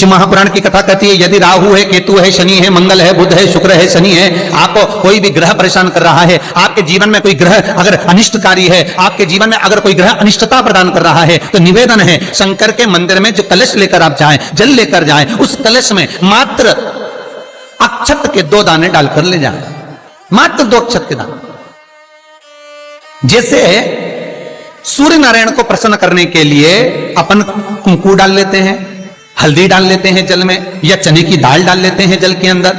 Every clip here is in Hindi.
महापुराण की कथा कहती है, यदि राहु है, केतु है, शनि है, मंगल है, बुध है, शुक्र है, शनि है, आपको कोई भी ग्रह परेशान कर रहा है, आपके जीवन में कोई ग्रह अगर अनिष्टकारी है, आपके जीवन में अगर कोई ग्रह अनिष्टता प्रदान कर रहा है, तो निवेदन है शंकर के मंदिर में जो कलश लेकर आप जाएं, जल लेकर जाएं, उस कलश में मात्र अक्षत के 2 दाने डालकर ले जाएं, मात्र 2 अक्षत के दाने। जैसे सूर्य नारायण को प्रसन्न करने के लिए अपन कुंकू डाल लेते हैं, हल्दी डाल लेते हैं जल में, या चने की दाल डाल लेते हैं जल के अंदर।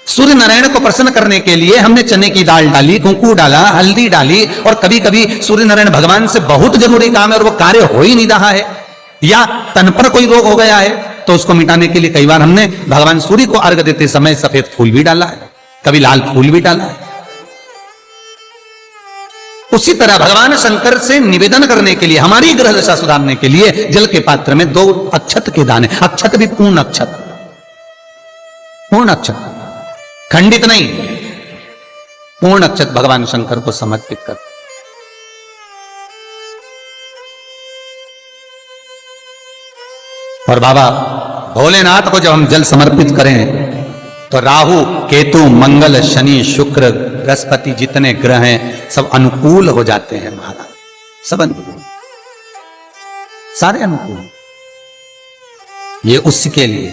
सूर्य नारायण को प्रसन्न करने के लिए हमने चने की दाल डाली, कुंकू डाला, हल्दी डाली, और कभी कभी सूर्य नारायण भगवान से बहुत जरूरी काम है और वो कार्य हो ही नहीं रहा है, या तन पर कोई रोग हो गया है, तो उसको मिटाने के लिए कई बार हमने भगवान सूर्य को अर्घ देते समय सफेद फूल भी डाला है, कभी लाल फूल भी डाला है। उसी तरह भगवान शंकर से निवेदन करने के लिए, हमारी ग्रह दशा सुधारने के लिए जल के पात्र में 2 अक्षत के दाने, अक्षत भी पूर्ण अक्षत, पूर्ण अक्षत, खंडित नहीं, पूर्ण अक्षत भगवान शंकर को समर्पित कर। और बाबा भोलेनाथ को जब हम जल समर्पित करें तो राहु, केतु, मंगल, शनि, शुक्र, बृहस्पति जितने ग्रह हैं सब अनुकूल हो जाते हैं महाराज, सब अनुकूल, सारे अनुकूल। ये उसके लिए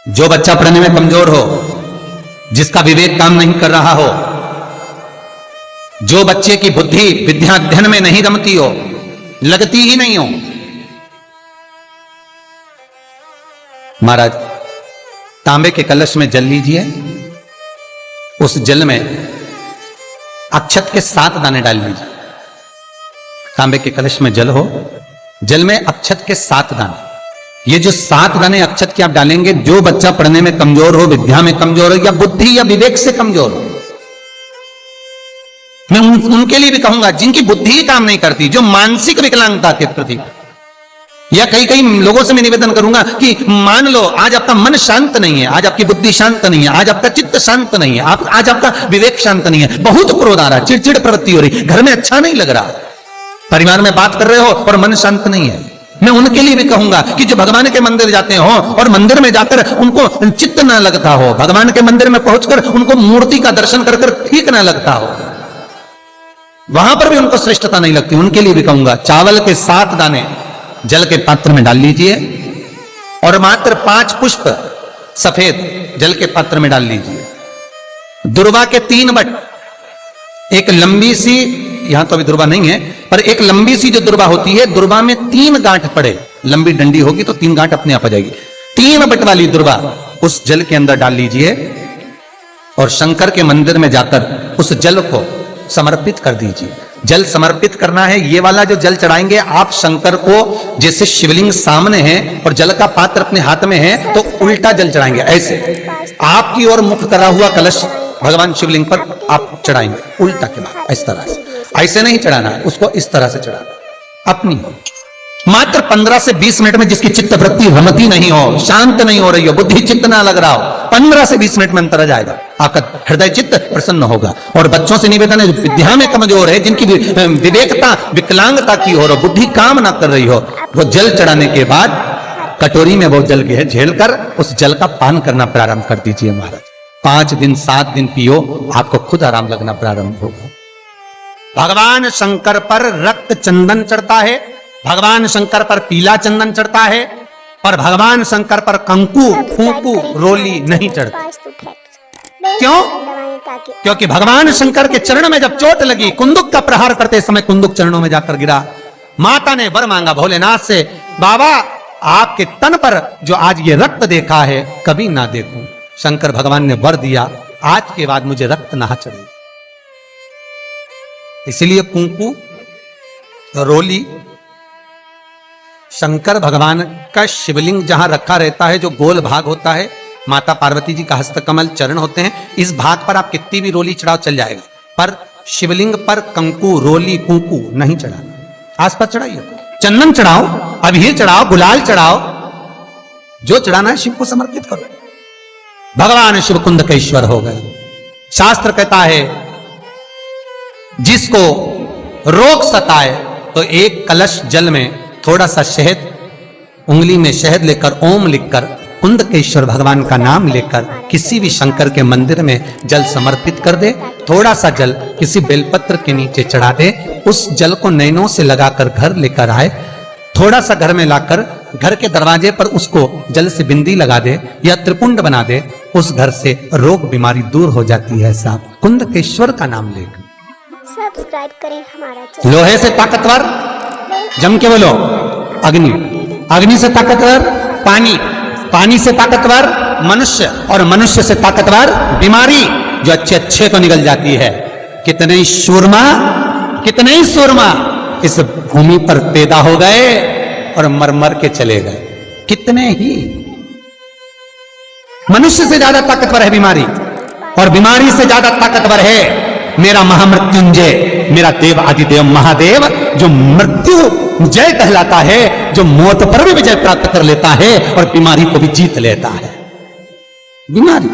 जो बच्चा पढ़ने में कमजोर हो, जिसका विवेक काम नहीं कर रहा हो, जो बच्चे की बुद्धि विद्या अध्ययन में नहीं रमती हो, लगती ही नहीं हो, महाराज तांबे के कलश में जल लीजिए, उस जल में अक्षत के 7 दाने डाल लीजिए। तांबे के कलश में जल हो, जल में अक्षत के 7 दाने, ये जो 7 दाने अक्षत के आप डालेंगे, जो बच्चा पढ़ने में कमजोर हो, विद्या में कमजोर हो, या बुद्धि या विवेक से कमजोर हो, मैं उनके लिए भी कहूंगा जिनकी बुद्धि ही काम नहीं करती, जो मानसिक विकलांगता के प्रति, या कई लोगों से मैं निवेदन करूंगा कि मान लो आज आपका मन शांत नहीं है, आज आपकी बुद्धि शांत नहीं है, आज आपका चित्त शांत नहीं है, आज आपका विवेक शांत नहीं है, बहुत क्रोध आ रहा है, चिड़चिड़ प्रवृत्ति हो रही, घर में अच्छा नहीं लग रहा, परिवार में बात कर रहे हो और मन शांत नहीं है, मैं उनके लिए भी कहूंगा कि जो भगवान के मंदिर जाते हो और मंदिर में जाकर उनको चित्त ना लगता हो, भगवान के मंदिर में पहुंचकर उनको मूर्ति का दर्शन कर ठीक ना लगता हो, वहां पर भी उनको श्रेष्ठता नहीं लगती, उनके लिए भी कहूंगा चावल के 7 दाने जल के पात्र में डाल लीजिए, और मात्र 5 पुष्प सफेद जल के पात्र में डाल लीजिए। दुर्वा के 3 बट, एक लंबी सी, यहां तो अभी दुर्वा नहीं है, पर एक लंबी सी जो दुर्वा होती है, दुर्वा में 3 गांठ पड़े, लंबी डंडी होगी तो 3 गांठ अपने आप आ जाएगी, 3 बट वाली दुर्वा उस जल के अंदर डाल लीजिए, और शंकर के मंदिर में जाकर उस जल को समर्पित कर दीजिए। जल समर्पित करना है, ये वाला जो जल चढ़ाएंगे आप शंकर को, जैसे शिवलिंग सामने है और जल का पात्र अपने हाथ में है, तो उल्टा जल चढ़ाएंगे, ऐसे आपकी ओर मुख करा हुआ कलश भगवान शिवलिंग पर आप चढ़ाएंगे, उल्टा के बाद इस तरह से, ऐसे नहीं चढ़ाना है उसको, इस तरह से चढ़ाना अपनी। मात्र 15 से 20 मिनट में, जिसकी चित्त वृत्ति रमती नहीं हो, शांत नहीं हो रही हो, बुद्धि चित्त ना लग रहा हो, 15 से 20 मिनट में अंतर आ जाएगा, आपका हृदय चित्त प्रसन्न होगा। और बच्चों से निवेदन है, विद्या में कमजोर है, जिनकी विवेकता विकलांगता की हो, बुद्धि काम ना कर रही हो, वो जल चढ़ाने के बाद कटोरी में वो जल झेल कर उस जल का पान करना प्रारंभ कर दीजिए महाराज। 5 दिन 7 दिन पियो, आपको खुद आराम लगना प्रारंभ होगा। भगवान शंकर पर रक्त चंदन चढ़ता है, भगवान शंकर पर पीला चंदन चढ़ता है, पर भगवान शंकर पर कंकु, फूंकू, रोली नहीं चढ़ता। क्यों? क्योंकि भगवान शंकर के चरण में जब चोट लगी, कुंदुक का प्रहार करते समय कुंदुक चरणों में जाकर गिरा, माता ने वर मांगा भोलेनाथ से, बाबा आपके तन पर जो आज ये रक्त देखा है कभी ना देखूं। शंकर भगवान ने वर दिया, आज के बाद मुझे रक्त ना चढ़े। इसलिए कुंकू, रोली, शंकर भगवान का शिवलिंग जहां रखा रहता है, जो गोल भाग होता है, माता पार्वती जी का हस्तकमल चरण होते हैं, इस भाग पर आप कितनी भी रोली चढ़ाओ चल जाएगा, पर शिवलिंग पर कंकु, रोली, कुंकू नहीं चढ़ाना। आसपास चढ़ाइए, चंदन चढ़ाओ, अबीर चढ़ाओ, गुलाल चढ़ाओ, जो चढ़ाना है शिव को समर्पित करो। भगवान शिव कुंद के ईश्वर हो गए। शास्त्र कहता है जिसको रोग सताए तो एक कलश जल में थोड़ा सा शहद उंगली में शहद लेकर ओम लिखकर कुंदकेश्वर भगवान का नाम लेकर किसी भी शंकर के मंदिर में जल समर्पित कर दे। थोड़ा सा जल किसी बेलपत्र के नीचे चढ़ा दे, उस जल को नैनों से लगाकर घर लेकर आए, थोड़ा सा घर में लाकर घर के दरवाजे पर उसको जल से बिंदी लगा दे या त्रिपुंड बना दे, उस घर से रोग बीमारी दूर हो जाती है। साहब कुंदकेश्वर का नाम लेकर सब्सक्राइब करें हमारा चैनल। लोहे से ताकतवर, जम के बोलो, अग्नि, अग्नि से ताकतवर पानी, पानी से ताकतवर मनुष्य, और मनुष्य से ताकतवर बीमारी जो अच्छे अच्छे को निकल जाती है। कितने ही सूरमा इस भूमि पर पैदा हो गए और मर मर के चले गए। कितने ही, मनुष्य से ज्यादा ताकतवर है बीमारी, और बीमारी से ज्यादा ताकतवर है मेरा महामृत्युंजय, मेरा देव आदिदेव महादेव, जो मृत्यु जय कहलाता है, जो मौत पर भी विजय प्राप्त कर लेता है और बीमारी को भी जीत लेता है। बीमारी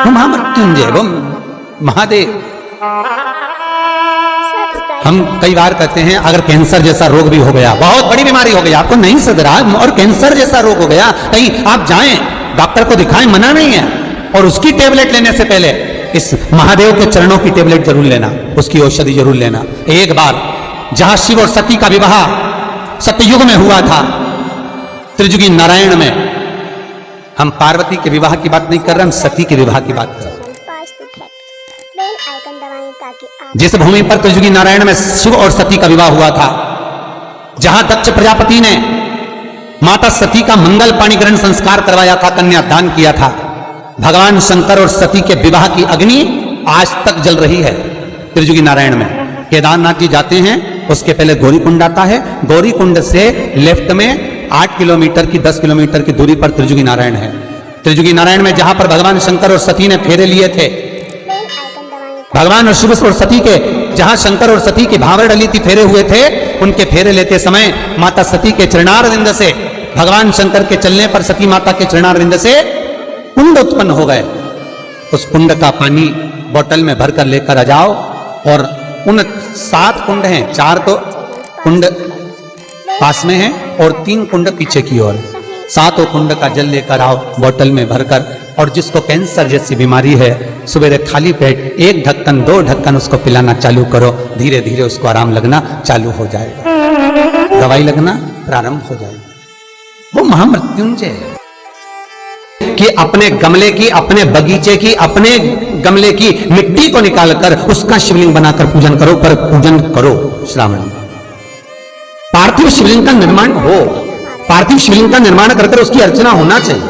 वो महामृत्युंजय, वो महादेव। हम कई बार कहते हैं अगर कैंसर जैसा रोग भी हो गया, बहुत बड़ी बीमारी हो गई, आपको नहीं सद रहा और कैंसर जैसा रोग हो गया, कहीं आप जाएं डॉक्टर को दिखाएं, मना नहीं है, और उसकी टेबलेट लेने से पहले इस महादेव के चरणों की टेबलेट जरूर लेना, उसकी औषधि जरूर लेना। एक बार जहां शिव और सती का विवाह सतयुग में हुआ था, त्रिजुगी नारायण में, हम पार्वती के विवाह की बात नहीं कर रहे, हम सती के विवाह की बात कर रहे हैं। जिस भूमि पर त्रिजुगी नारायण में शिव और सती का विवाह हुआ था, जहां दक्ष प्रजापति ने माता सती का मंगल पाणी ग्रहण संस्कार करवाया था, कन्यादान किया था, भगवान शंकर और सती के विवाह की अग्नि आज तक जल रही है त्रिजुगी नारायण में। केदारनाथ जी जाते हैं, उसके पहले गौरीकुंड आता है, गौरीकुंड से लेफ्ट में 8 किलोमीटर की 10 किलोमीटर की दूरी पर त्रिजुगी नारायण है। त्रिजुगी नारायण में जहां पर भगवान शंकर और सती ने फेरे लिए थे, भगवान और शिव और सती के, जहां शंकर और सती की भावर डली थी, फेरे हुए थे, उनके फेरे लेते समय माता सती के चरणारविंद से, भगवान शंकर के चलने पर सती माता के चरणारविंद से कुंड उत्पन्न हो गए। उस कुंड का पानी बोतल में भरकर लेकर आ जाओ, और उन 7 कुंड हैं, 4 तो कुंड पास में हैं और 3 कुंड पीछे की ओर, 7 कुंड का जल लेकर आओ बोतल में भरकर, और जिसको कैंसर जैसी बीमारी है, सवेरे खाली पेट 1 ढक्कन 2 ढक्कन उसको पिलाना चालू करो, धीरे धीरे उसको आराम लगना चालू हो जाएगा, दवाई लगना प्रारंभ हो जाएगा। वो महामृत्युंजय है कि अपने गमले की, अपने बगीचे की, अपने गमले की मिट्टी को निकालकर उसका शिवलिंग बनाकर पूजन करो, पर पूजन करो श्रावण में। पार्थिव शिवलिंग का निर्माण हो, पार्थिव शिवलिंग का निर्माण कर उसकी अर्चना होना चाहिए।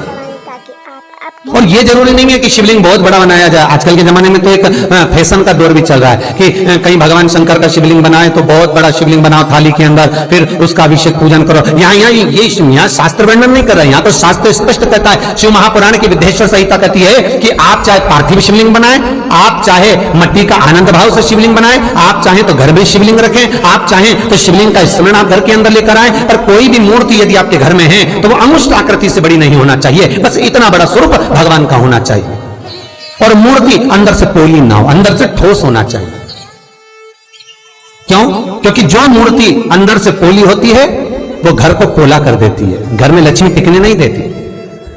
और ये जरूरी नहीं है कि शिवलिंग बहुत बड़ा बनाया जाए। आजकल के जमाने में तो एक फैशन का दौर भी चल रहा है कि कहीं भगवान शंकर का शिवलिंग बनाए तो बहुत बड़ा शिवलिंग बनाओ थाली के अंदर, फिर उसका अभिषेक पूजन करो। यहाँ शास्त्र वर्णन नहीं कर रहा है, यहाँ तो शास्त्र स्पष्ट कहता है, शिव महापुराण की विद्येश्वर संहिता कहती है कि आप चाहे पार्थिव शिवलिंग बनाए, आप चाहे मट्टी का आनंद भाव से शिवलिंग बनाए, आप चाहे तो घर में शिवलिंग रखें, आप चाहे तो शिवलिंग का स्मरण आप घर के अंदर लेकर आए, पर कोई भी मूर्ति यदि आपके घर में है तो वो अंगुष्ठ आकृति से बड़ी नहीं होना चाहिए, बस इतना बड़ा स्वरूप भगवान का होना चाहिए। और मूर्ति अंदर से पोली ना हो, अंदर से ठोस होना चाहिए। क्यों? क्योंकि जो मूर्ति अंदर से पोली होती है वो घर को पोला कर देती है, घर में लक्ष्मी टिकने नहीं देती।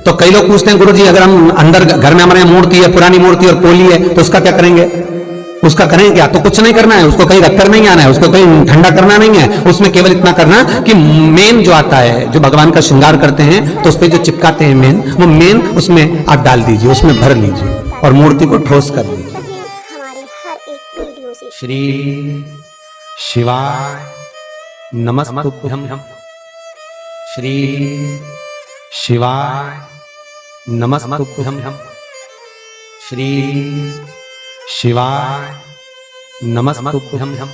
तो कई लोग पूछते हैं, गुरुजी अगर हम अंदर घर में हमारे मूर्ति है, पुरानी मूर्ति और पोली है, तो उसका क्या करेंगे? उसका करेंगे क्या? तो कुछ नहीं करना है, उसको कहीं रखकर नहीं आना है, उसको कहीं ठंडा करना नहीं है, उसमें केवल इतना करना कि मेन जो आता है, जो भगवान का श्रृंगार करते हैं तो उस पर जो चिपकाते हैं मेन, वो मेन उसमें आप डाल दीजिए, उसमें भर लीजिए और मूर्ति को ठोस कर दीजिए। श्री शिवाय नमस्तुभ्यं, श्री शिवाय नमस्तुभ्यं, श्री शिवाय नमस्तुभ्यं।